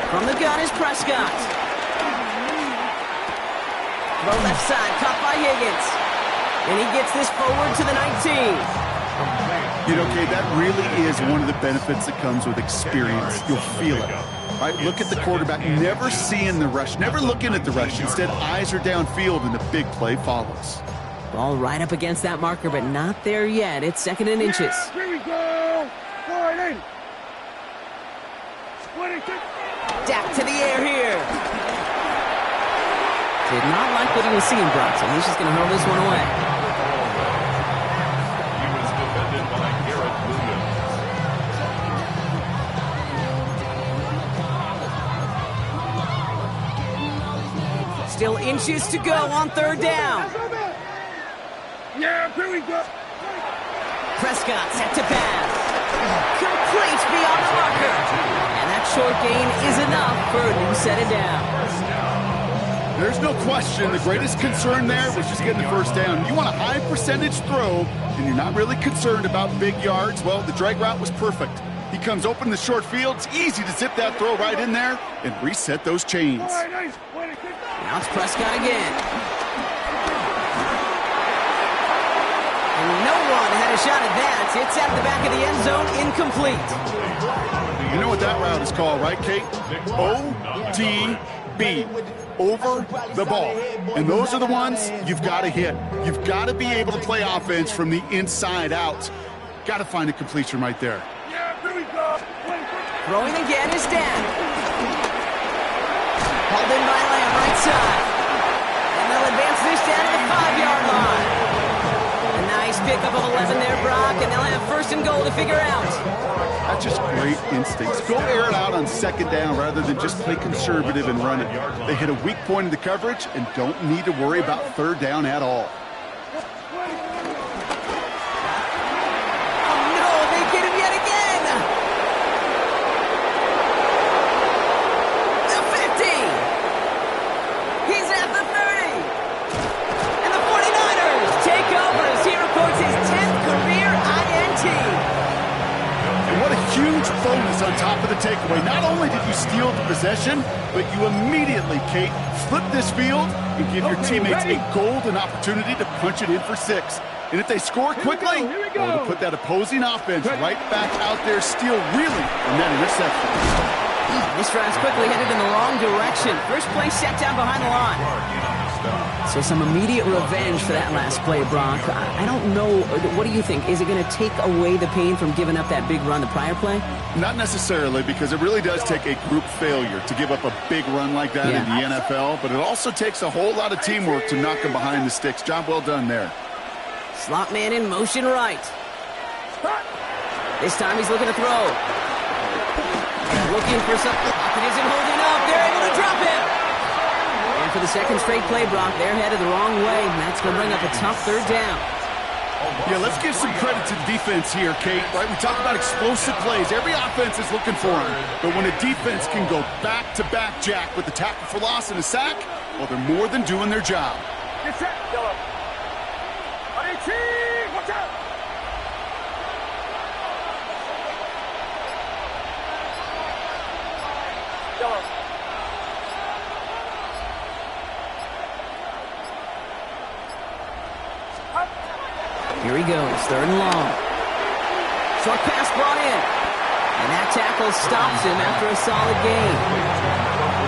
From the gun is Prescott. Throw left side, caught by Higgins. And he gets this forward to the 19. You know, Kate, that really is one of the benefits that comes with experience. You'll feel it. Right, look at the quarterback, never seeing the rush, never looking at the rush. Instead, eyes are downfield, and the big play follows. Ball right up against that marker, but not there yet. It's 2nd and inches. Here we go. All right, hey. Dak to the air here. Did not like what he was seeing, Brock, so he's just going to hurl this one away. He was defended by Garrett Williams. Still inches to go on 3rd down. Yeah, here we go. Prescott set to pass. Complete beyond the marker. And that short gain is enough for a new set of downs. There's no question the greatest concern there was just getting the 1st down. You want a high percentage throw, and you're not really concerned about big yards. Well, the drag route was perfect. He comes open in the short field. It's easy to zip that throw right in there and reset those chains. Now it's Prescott again. And no one had a shot at that. It's at the back of the end zone, incomplete. You know what that route is called, right, Kate? OTB. Over the ball. And those are the ones you've got to hit. You've got to be able to play offense from the inside out. Got to find a completion right there. Throwing again is Dan. Hauled in by Lamb, right side. And they'll advance this down to the 5-yard line. A nice pickup of 11 there, Brock, and they'll have 1st and goal to figure out. That's just great instincts. Go air it out on 2nd down rather than just play conservative and run it. They hit a weak point in the coverage and don't need to worry about 3rd down at all. Oh, no, they get him yet again. The 50. He's at the 30. And the 49ers take over as he reports his 10th career INT. What a huge bonus on top of the takeaway. Not only did you steal the possession, but you immediately, Kate, flip this field and give your teammates a golden opportunity to punch it in for 6. And if they score quickly, well, to put that opposing offense right back out there, still reeling from that interception. This drive's quickly headed in the wrong direction. First play set down behind the line. So some immediate revenge for that last play, Brock. I don't know. What do you think? Is it going to take away the pain from giving up that big run the prior play? Not necessarily, because it really does take a group failure to give up a big run like that in the NFL, but it also takes a whole lot of teamwork to knock them behind the sticks. Job well done there. Slot man in motion right. This time he's looking to throw. Looking for something. It isn't holding up. They're able to drop him. And for the second straight play, Brock, they're headed the wrong way. And that's going to bring up a tough third down. Yeah, let's give some credit to the defense here, Kate. Right? We talk about explosive plays. Every offense is looking for them. But when a defense can go back-to-back, Jack, with the tackle for loss and a sack, well, they're more than doing their job. Get set. Watch out. Here he goes, third and long. Short pass brought in. And that tackle stops him after a solid gain.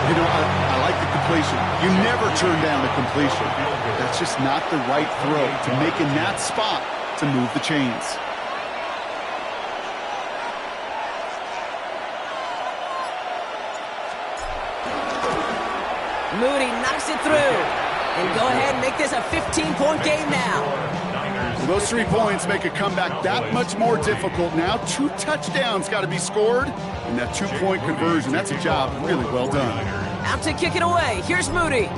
You know, I like the completion. You never turn down a completion. That's just not the right throw to make in that spot to move the chains. Moody knocks it through. And go ahead and make this a 15-point game now. Those 3 points make a comeback that much more difficult now. 2 touchdowns got to be scored. And that 2-point conversion, that's a job really well done. Out to kick it away. Here's Moody.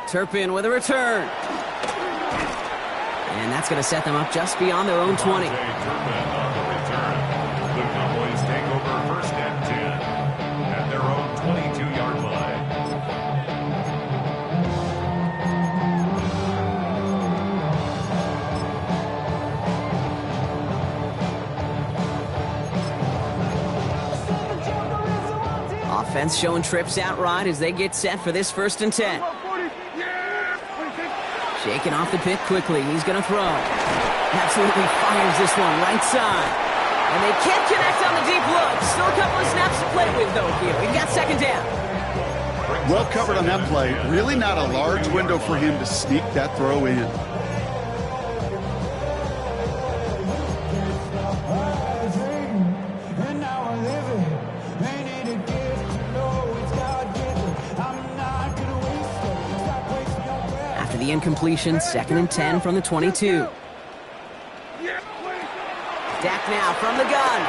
Turpin with a return. And that's going to set them up just beyond their own 20. The Cowboys take over first and 10 at their own 22-yard line. Offense showing trips outright as they get set for this first and 10. Shaking off the pick quickly. He's going to throw. Absolutely fires this one right side. And they can't connect on the deep look. Still a couple of snaps to play with, though, here. We've got second down. Well covered on that play. Really not a large window for him to sneak that throw in. The incompletion, second and 10 from the 22. Dak now from the gun.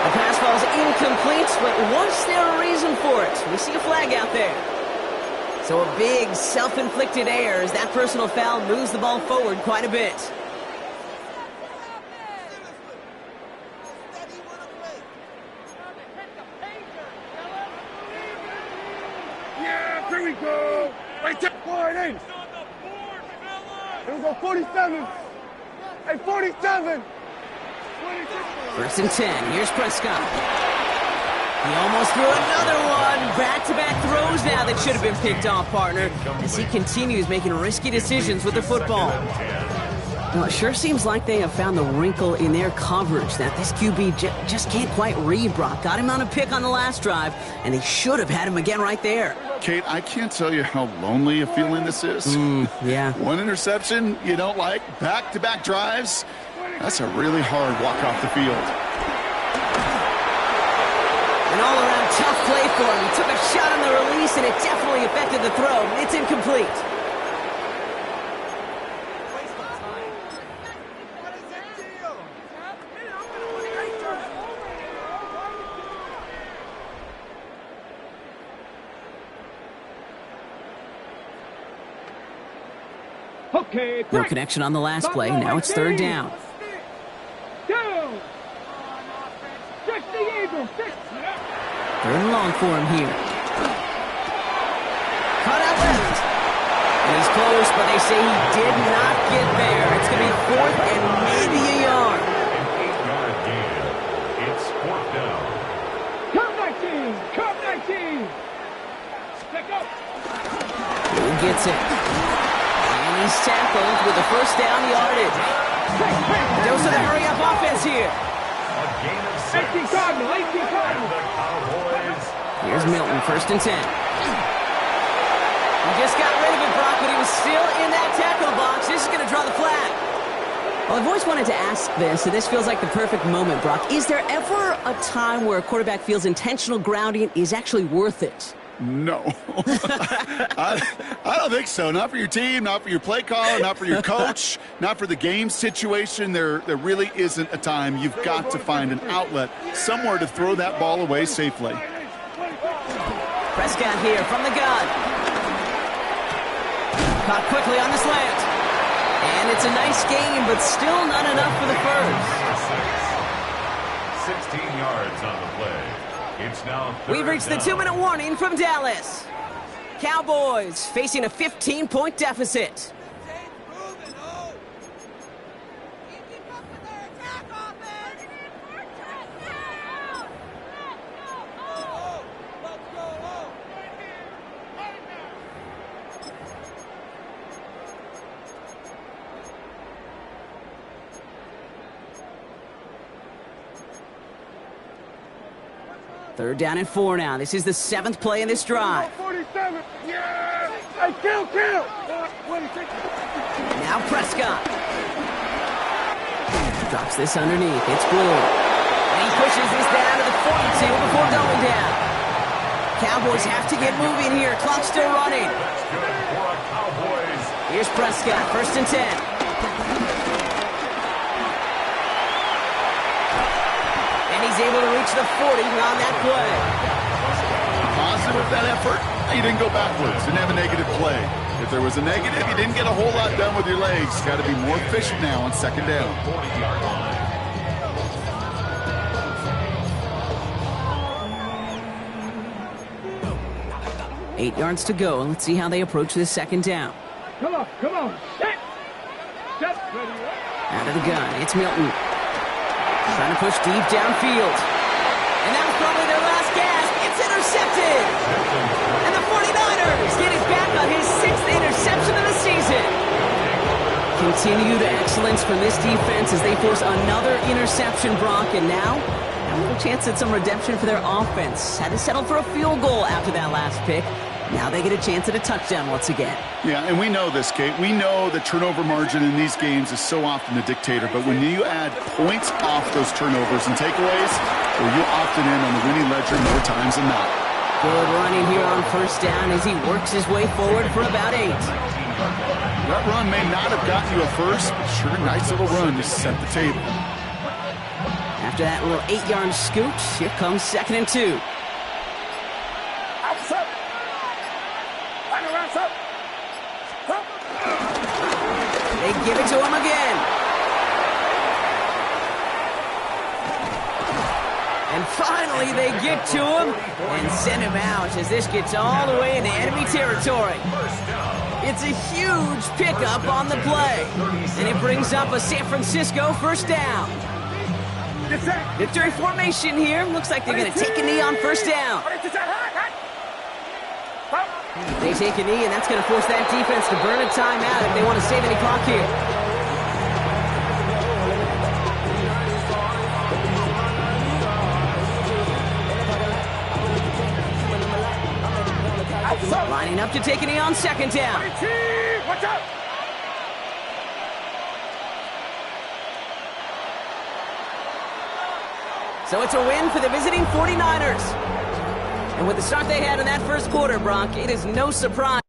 The pass falls incomplete, but was there a reason for it? We see a flag out there. So a big self-inflicted error as that personal foul moves the ball forward quite a bit. Here we go. Right there. Here we go, 47. Hey, 47. First and 10. Here's Prescott. He almost threw another one. Back-to-back throws now that should have been picked off, partner, as he continues making risky decisions with the football. Well, it sure seems like they have found the wrinkle in their coverage that this QB just can't quite read, Brock. Got him on a pick on the last drive, and they should have had him again right there. Kate, I can't tell you how lonely a feeling this is. Yeah. One interception you don't like, back-to-back drives. That's a really hard walk off the field. An all-around tough play for him. He took a shot on the release, and it definitely affected the throw. It's incomplete. Okay, No connection on the last play. Now it's third down. Down. Fix the Eagles. Third and long for him here. Cut out left. And he's close, but they say he did not get there. It's going to be fourth and maybe a yard. An 8-yard gain. It's fourth down. Come 19. Come 19. Pick up. Who gets it? And he's tackled with the first down yardage. here. A gain of 6. 18 Cardinal, 18 And Cardinal. the Cowboys. Here's Milton, 1st and 10. He just got rid of it, Brock, but he was still in that tackle box. This is going to draw the flag. Well, I've always wanted to ask this, and this feels like the perfect moment, Brock. Is there ever a time where a quarterback feels intentional grounding is actually worth it? No. I don't think so. Not for your team, not for your play caller, not for your coach, not for the game situation. There really isn't a time. You've got to find an outlet, somewhere to throw that ball away safely. Prescott here from the gun. Caught quickly on the slant. And it's a nice game, but still not enough for the first. 16 yards on the play. It's now We've reached the 2-minute warning from Dallas. Cowboys facing a 15-point deficit. Third down and 4 now. This is the 7th play in this drive. 47. Yeah. Hey, kill. Now Prescott. Drops this underneath. It's Blue. And he pushes this down to the 42 before going down. Cowboys have to get moving here. Clock's still running. That's good for a Cowboys. Here's Prescott, 1st and 10. And he's able to reach the 40 on that play. Positive that effort. You didn't go backwards. Didn't have a negative play. If there was a negative, you didn't get a whole lot done with your legs. Got to be more efficient now on 2nd down. 40-yard line. Eight yards to go. Let's see how they approach this 2nd down. Come on. Set. Ready. Out of the gun, it's Milton. Trying to push deep downfield. And that was probably their last gasp. It's intercepted. And the 49ers get it back on his 6th interception of the season. Continued excellence from this defense as they force another interception, Brock. And now, a little chance at some redemption for their offense. Had to settle for a field goal after that last pick. Now they get a chance at a touchdown once again. Yeah, and we know this, Kate. We know the turnover margin in these games is so often the dictator, but when you add points off those turnovers and takeaways, well, you often end on the winning ledger more times than not. Good running here on 1st down as he works his way forward for about 8. That run may not have gotten you a first, but sure, nice little run to set the table. After that little 8-yard scooch, here comes 2nd and 2. They give it to him again. And finally they get to him and send him out as this gets all the way into enemy territory. It's a huge pickup on the play. And it brings up a San Francisco 1st down. Victory formation here. Looks like they're going to take a knee on 1st down. They take a knee, and that's going to force that defense to burn a timeout if they want to save any clock here. Lining up to take a knee on 2nd down. Watch out. So it's a win for the visiting 49ers. And with the start they had in that 1st quarter, Brock, it is no surprise.